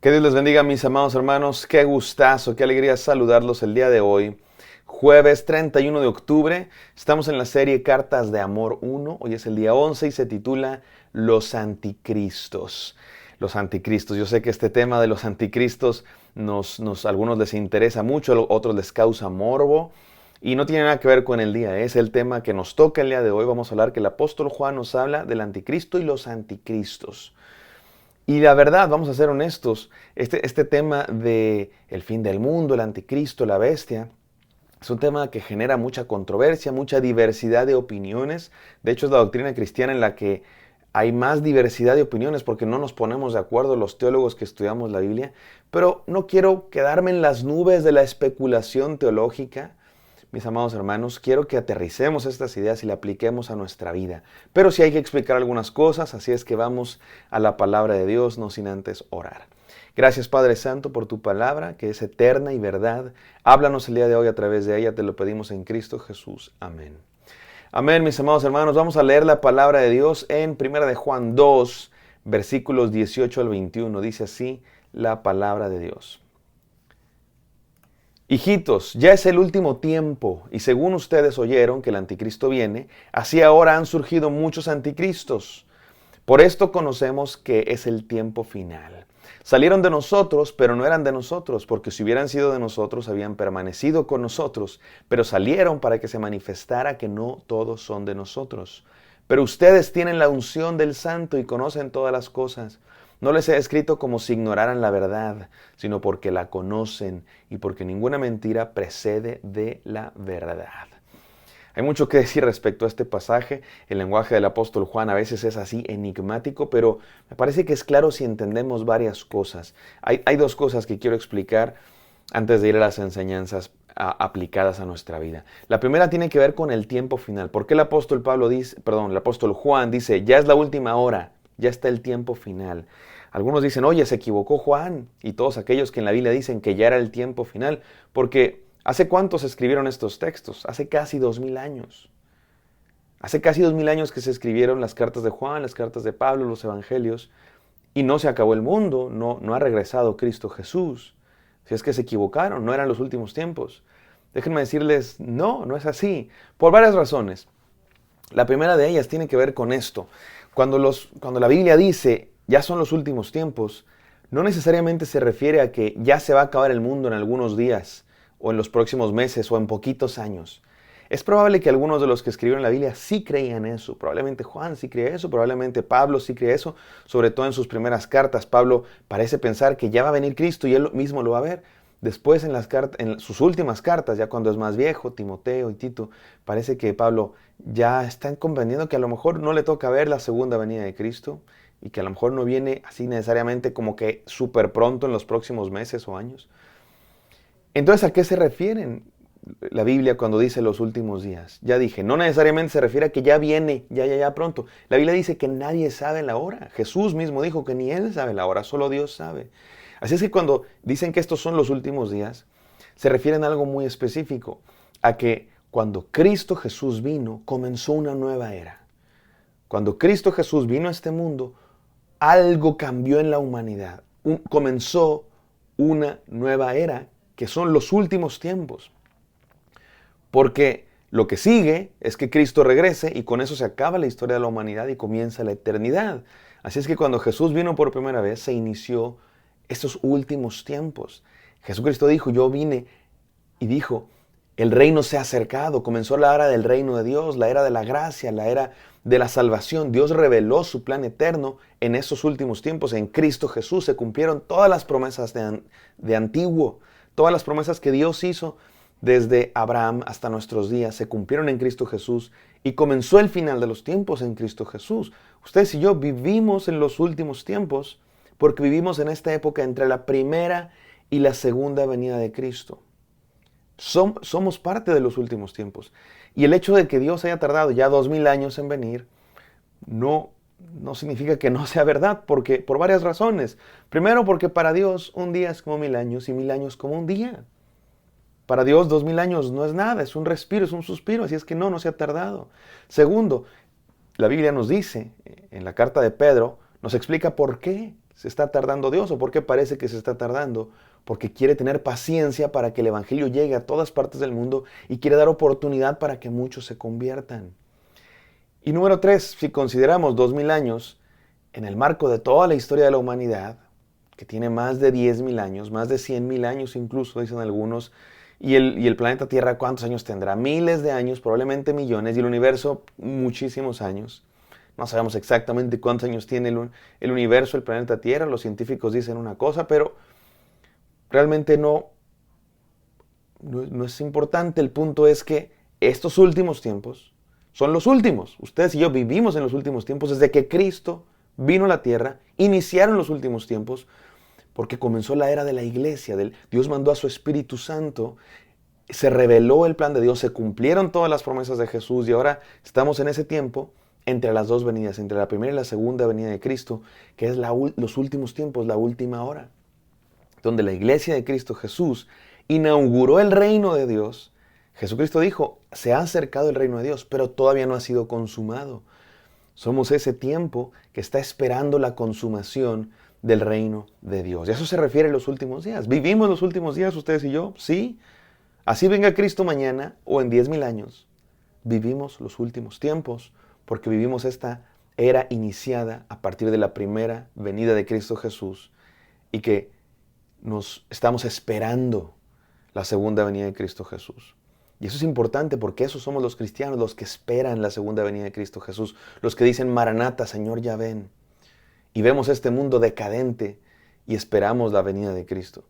Que Dios les bendiga, mis amados hermanos. Qué gustazo, qué alegría saludarlos el día de hoy. Jueves 31 de octubre. Estamos en la serie Cartas de Amor 1. Hoy es el día 11 y se titula Los Anticristos. Los Anticristos. Yo sé que este tema de los Anticristos a algunos les interesa mucho, a otros les causa morbo. Y no tiene nada que ver con el día. Es el tema que nos toca el día de hoy. Vamos a hablar que el apóstol Juan nos habla del Anticristo y los Anticristos. Y la verdad, vamos a ser honestos, este tema de el fin del mundo, el anticristo, la bestia, es un tema que genera mucha controversia, mucha diversidad de opiniones. De hecho, es la doctrina cristiana en la que hay más diversidad de opiniones porque no nos ponemos de acuerdo los teólogos que estudiamos la Biblia. Pero no quiero quedarme en las nubes de la especulación teológica. Mis amados hermanos, quiero que aterricemos estas ideas y las apliquemos a nuestra vida. Pero sí hay que explicar algunas cosas, así es que vamos a la palabra de Dios, no sin antes orar. Gracias Padre Santo por tu palabra, que es eterna y verdad. Háblanos el día de hoy a través de ella, te lo pedimos en Cristo Jesús. Amén. Amén, mis amados hermanos. Vamos a leer la palabra de Dios en 1 de Juan 2, versículos 18 al 21. Dice así la palabra de Dios. Hijitos, ya es el último tiempo, y según ustedes oyeron que el anticristo viene, así ahora han surgido muchos anticristos. Por esto conocemos que es el tiempo final. Salieron de nosotros, pero no eran de nosotros, porque si hubieran sido de nosotros, habían permanecido con nosotros, pero salieron para que se manifestara que no todos son de nosotros. Pero ustedes tienen la unción del Santo y conocen todas las cosas. No les he escrito como si ignoraran la verdad, sino porque la conocen y porque ninguna mentira precede de la verdad. Hay mucho que decir respecto a este pasaje. El lenguaje del apóstol Juan a veces es así enigmático, pero me parece que es claro si entendemos varias cosas. Hay dos cosas que quiero explicar antes de ir a las enseñanzas aplicadas a nuestra vida. La primera tiene que ver con el tiempo final. ¿Por qué el apóstol el apóstol Juan dice, ya es la última hora? Ya está el tiempo final. Algunos dicen, oye, se equivocó Juan. Y todos aquellos que en la Biblia dicen que ya era el tiempo final. Porque ¿hace cuánto se escribieron estos textos? Hace casi 2000 años. Hace casi 2000 años que se escribieron las cartas de Juan, las cartas de Pablo, los evangelios. Y no se acabó el mundo, no ha regresado Cristo Jesús. Si es que se equivocaron, no eran los últimos tiempos. Déjenme decirles, no es así. Por varias razones. La primera de ellas tiene que ver con esto. Cuando la Biblia dice, ya son los últimos tiempos, no necesariamente se refiere a que ya se va a acabar el mundo en algunos días, o en los próximos meses, o en poquitos años. Es probable que algunos de los que escribieron la Biblia sí creían eso. Probablemente Juan sí creía eso, probablemente Pablo sí creía eso, sobre todo en sus primeras cartas. Pablo parece pensar que ya va a venir Cristo y él mismo lo va a ver. Después en sus últimas cartas, ya cuando es más viejo, Timoteo y Tito, parece que Pablo ya está comprendiendo que a lo mejor no le toca ver la segunda venida de Cristo y que a lo mejor no viene así necesariamente como que súper pronto en los próximos meses o años. Entonces, ¿a qué se refieren la Biblia cuando dice los últimos días? Ya dije, no necesariamente se refiere a que ya viene, ya pronto. La Biblia dice que nadie sabe la hora. Jesús mismo dijo que ni Él sabe la hora, solo Dios sabe. Así es que cuando dicen que estos son los últimos días, se refieren a algo muy específico, a que cuando Cristo Jesús vino, comenzó una nueva era. Cuando Cristo Jesús vino a este mundo, algo cambió en la humanidad. Comenzó una nueva era, que son los últimos tiempos. Porque lo que sigue es que Cristo regrese y con eso se acaba la historia de la humanidad y comienza la eternidad. Así es que cuando Jesús vino por primera vez, se inició estos últimos tiempos. Jesucristo dijo, yo vine y dijo, el reino se ha acercado, comenzó la era del reino de Dios, la era de la gracia, la era de la salvación. Dios reveló su plan eterno en estos últimos tiempos. En Cristo Jesús se cumplieron todas las promesas de antiguo, todas las promesas que Dios hizo desde Abraham hasta nuestros días, se cumplieron en Cristo Jesús y comenzó el final de los tiempos en Cristo Jesús. Ustedes y yo vivimos en los últimos tiempos porque vivimos en esta época entre la primera y la segunda venida de Cristo. Somos parte de los últimos tiempos. Y el hecho de que Dios haya tardado ya 2000 años en venir, no significa que no sea verdad, porque por varias razones. Primero, porque para Dios un día es como 1000 años y 1000 años como un día. Para Dios 2000 años no es nada, es un respiro, es un suspiro, así es que no se ha tardado. Segundo, la Biblia nos dice, en la carta de Pedro, nos explica por qué se está tardando Dios o por qué parece que se está tardando? Porque quiere tener paciencia para que el Evangelio llegue a todas partes del mundo y quiere dar oportunidad para que muchos se conviertan. Y número 3, si consideramos 2000 años en el marco de toda la historia de la humanidad, que tiene más de 10.000 años, más de 100.000 años incluso, dicen algunos, y el planeta Tierra, ¿cuántos años tendrá? Miles de años, probablemente millones, y el universo, muchísimos años. No sabemos exactamente cuántos años tiene el universo, el planeta Tierra, los científicos dicen una cosa, pero realmente no es importante. El punto es que estos últimos tiempos son los últimos. Ustedes y yo vivimos en los últimos tiempos desde que Cristo vino a la tierra, iniciaron los últimos tiempos, porque comenzó la era de la iglesia. Dios mandó a su Espíritu Santo, se reveló el plan de Dios, se cumplieron todas las promesas de Jesús y ahora estamos en ese tiempo entre las dos venidas, entre la primera y la segunda venida de Cristo, que es los últimos tiempos, la última hora, donde la iglesia de Cristo Jesús inauguró el reino de Dios. Jesucristo dijo, se ha acercado el reino de Dios, pero todavía no ha sido consumado. Somos ese tiempo que está esperando la consumación del reino de Dios. Y a eso se refiere los últimos días. ¿Vivimos los últimos días ustedes y yo? Sí. Así venga Cristo mañana o en 10.000 años. Vivimos los últimos tiempos porque vivimos esta era iniciada a partir de la primera venida de Cristo Jesús y que nos estamos esperando la segunda venida de Cristo Jesús. Y eso es importante porque esos somos los cristianos, los que esperan la segunda venida de Cristo Jesús, los que dicen, Maranata, Señor, ya ven. Y vemos este mundo decadente y esperamos la venida de Cristo.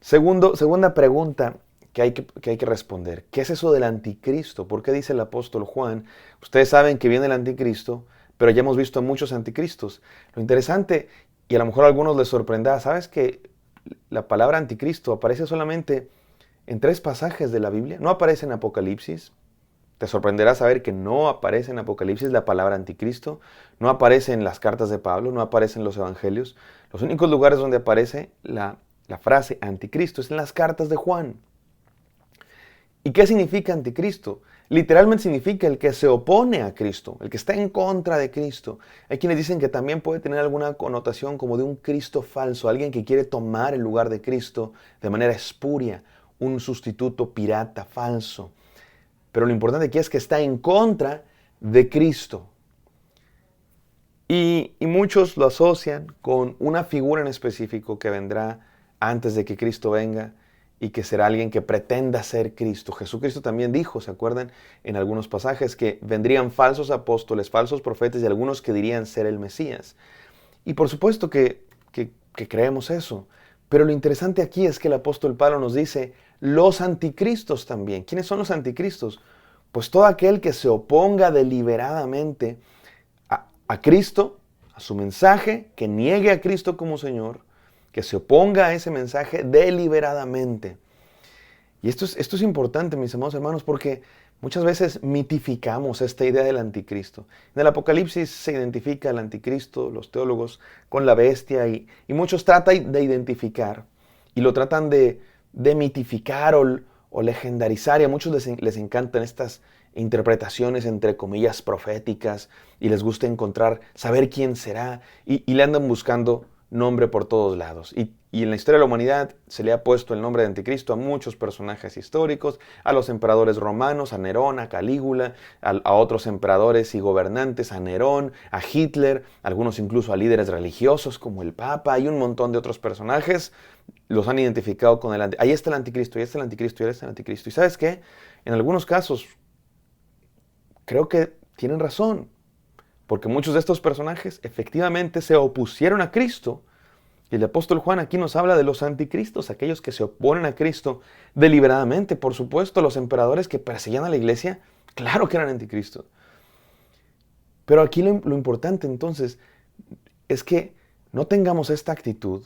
Segunda pregunta que hay que responder. ¿Qué es eso del anticristo? ¿Por qué dice el apóstol Juan? Ustedes saben que viene el anticristo, pero ya hemos visto muchos anticristos. Lo interesante, y a lo mejor a algunos les sorprenderá, ¿sabes que la palabra anticristo aparece solamente en 3 pasajes de la Biblia? No aparece en Apocalipsis. Te sorprenderá saber que no aparece en Apocalipsis la palabra anticristo. No aparece en las cartas de Pablo, no aparece en los evangelios. Los únicos lugares donde aparece la frase anticristo es en las cartas de Juan. ¿Y qué significa anticristo? Literalmente significa el que se opone a Cristo, el que está en contra de Cristo. Hay quienes dicen que también puede tener alguna connotación como de un Cristo falso, alguien que quiere tomar el lugar de Cristo de manera espuria, un sustituto pirata, falso. Pero lo importante aquí es que está en contra de Cristo. Y muchos lo asocian con una figura en específico que vendrá antes de que Cristo venga y que será alguien que pretenda ser Cristo. Jesucristo también dijo, ¿se acuerdan? En algunos pasajes que vendrían falsos apóstoles, falsos profetas y algunos que dirían ser el Mesías. Y por supuesto que creemos eso. Pero lo interesante aquí es que el apóstol Pablo nos dice, los anticristos también. ¿Quiénes son los anticristos? Pues todo aquel que se oponga deliberadamente a Cristo, a su mensaje, que niegue a Cristo como Señor, que se oponga a ese mensaje deliberadamente. Y esto es importante, mis amados hermanos, porque muchas veces mitificamos esta idea del anticristo. En el Apocalipsis se identifica al anticristo, los teólogos, con la bestia, y muchos tratan de identificar, y lo tratan de mitificar o legendarizar, y a muchos les encantan estas interpretaciones entre comillas proféticas, y les gusta saber quién será, y le andan buscando nombre por todos lados. Y en la historia de la humanidad se le ha puesto el nombre de anticristo a muchos personajes históricos, a los emperadores romanos, a Nerón, a Calígula, a otros emperadores y gobernantes, a Nerón, a Hitler, algunos incluso a líderes religiosos como el Papa, y un montón de otros personajes los han identificado con ahí está el anticristo, ahí está el anticristo, ahí está el anticristo. ¿Y sabes qué? En algunos casos creo que tienen razón, porque muchos de estos personajes efectivamente se opusieron a Cristo. Y el apóstol Juan aquí nos habla de los anticristos, aquellos que se oponen a Cristo deliberadamente. Por supuesto, los emperadores que perseguían a la iglesia, claro que eran anticristos. Pero aquí lo importante entonces es que no tengamos esta actitud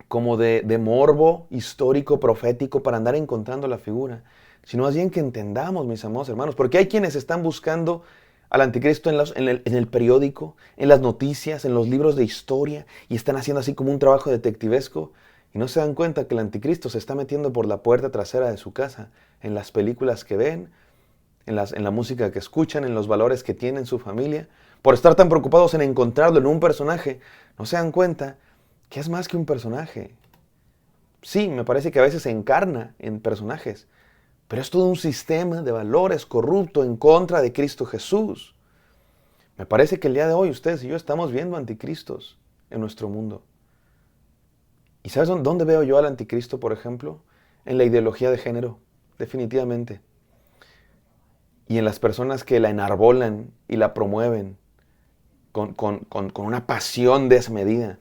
como de morbo histórico, profético, para andar encontrando la figura, sino más bien que entendamos, mis amados hermanos, porque hay quienes están buscando al anticristo en el periódico, en las noticias, en los libros de historia, y están haciendo así como un trabajo detectivesco, y no se dan cuenta que el anticristo se está metiendo por la puerta trasera de su casa, en las películas que ven, en la música que escuchan, en los valores que tienen su familia, por estar tan preocupados en encontrarlo en un personaje, no se dan cuenta que es más que un personaje. Sí, me parece que a veces se encarna en personajes, pero es todo un sistema de valores corrupto en contra de Cristo Jesús. Me parece que el día de hoy ustedes y yo estamos viendo anticristos en nuestro mundo. ¿Y sabes dónde veo yo al anticristo, por ejemplo? En la ideología de género, definitivamente. Y en las personas que la enarbolan y la promueven con una pasión desmedida.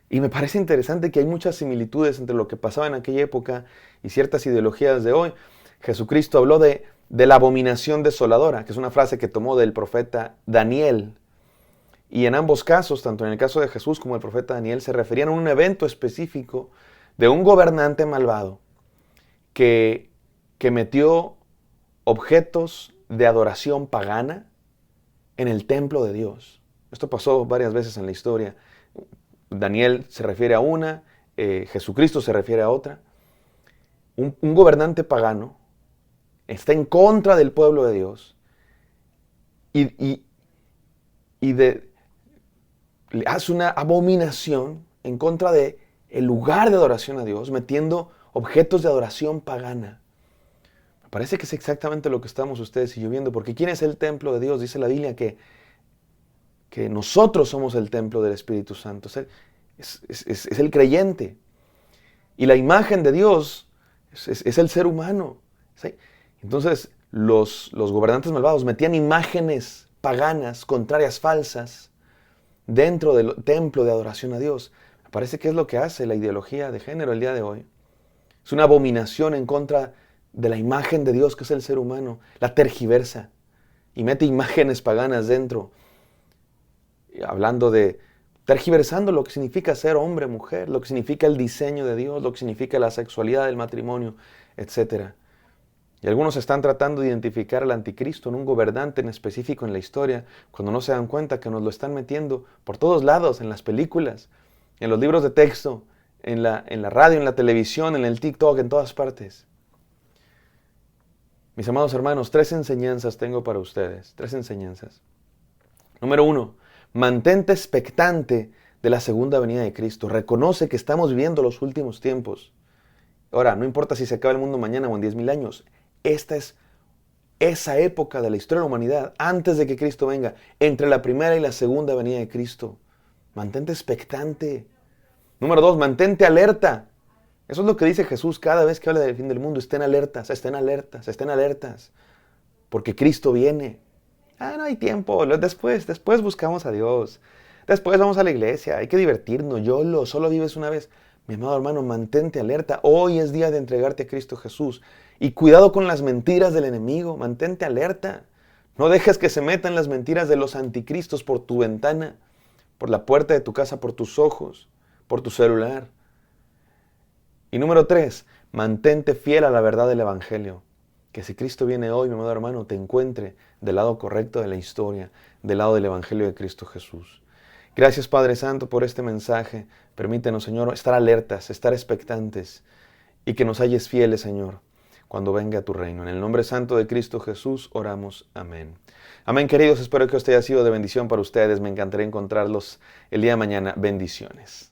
Y me parece interesante que hay muchas similitudes entre lo que pasaba en aquella época y ciertas ideologías de hoy. Jesucristo habló de la abominación desoladora, que es una frase que tomó del profeta Daniel. Y en ambos casos, tanto en el caso de Jesús como el profeta Daniel, se referían a un evento específico de un gobernante malvado que metió objetos de adoración pagana en el templo de Dios. Esto pasó varias veces en la historia. Daniel se refiere a una, Jesucristo se refiere a otra. Un gobernante pagano está en contra del pueblo de Dios y le hace una abominación en contra de el lugar de adoración a Dios, metiendo objetos de adoración pagana. Me parece que es exactamente lo que estamos ustedes y yo viendo, porque ¿quién es el templo de Dios? Dice la Biblia que nosotros somos el templo del Espíritu Santo. Es el creyente. Y la imagen de Dios es el ser humano. ¿Sí? Entonces, los gobernantes malvados metían imágenes paganas, contrarias, falsas, dentro del templo de adoración a Dios. Me parece que es lo que hace la ideología de género el día de hoy. Es una abominación en contra de la imagen de Dios que es el ser humano. La tergiversa y mete imágenes paganas dentro. Hablando de tergiversando lo que significa ser hombre, mujer, lo que significa el diseño de Dios, lo que significa la sexualidad del matrimonio, etc. Y algunos están tratando de identificar al anticristo en un gobernante en específico en la historia, cuando no se dan cuenta que nos lo están metiendo por todos lados, en las películas, en los libros de texto, en la radio, en la televisión, en el TikTok, en todas partes. Mis amados hermanos, 3 enseñanzas tengo para ustedes, 3 enseñanzas. Número 1, mantente expectante de la segunda venida de Cristo. Reconoce que estamos viviendo los últimos tiempos. Ahora, no importa si se acaba el mundo mañana o en 10,000 años. Esta es esa época de la historia de la humanidad, antes de que Cristo venga, entre la primera y la segunda venida de Cristo. Mantente expectante. Número 2, mantente alerta. Eso es lo que dice Jesús cada vez que habla del fin del mundo. Estén alertas, estén alertas, estén alertas. Porque Cristo viene. No hay tiempo. Después buscamos a Dios. Después vamos a la iglesia. Hay que divertirnos. Solo vives una vez. Mi amado hermano, mantente alerta. Hoy es día de entregarte a Cristo Jesús. Y cuidado con las mentiras del enemigo. Mantente alerta. No dejes que se metan las mentiras de los anticristos por tu ventana, por la puerta de tu casa, por tus ojos, por tu celular. Y número 3, mantente fiel a la verdad del Evangelio. Que si Cristo viene hoy, mi amado hermano, te encuentre del lado correcto de la historia, del lado del Evangelio de Cristo Jesús. Gracias, Padre Santo, por este mensaje. Permítenos, Señor, estar alertas, estar expectantes y que nos halles fieles, Señor, cuando venga a tu reino. En el nombre santo de Cristo Jesús oramos. Amén. Amén, queridos. Espero que esto haya sido de bendición para ustedes. Me encantaría encontrarlos el día de mañana. Bendiciones.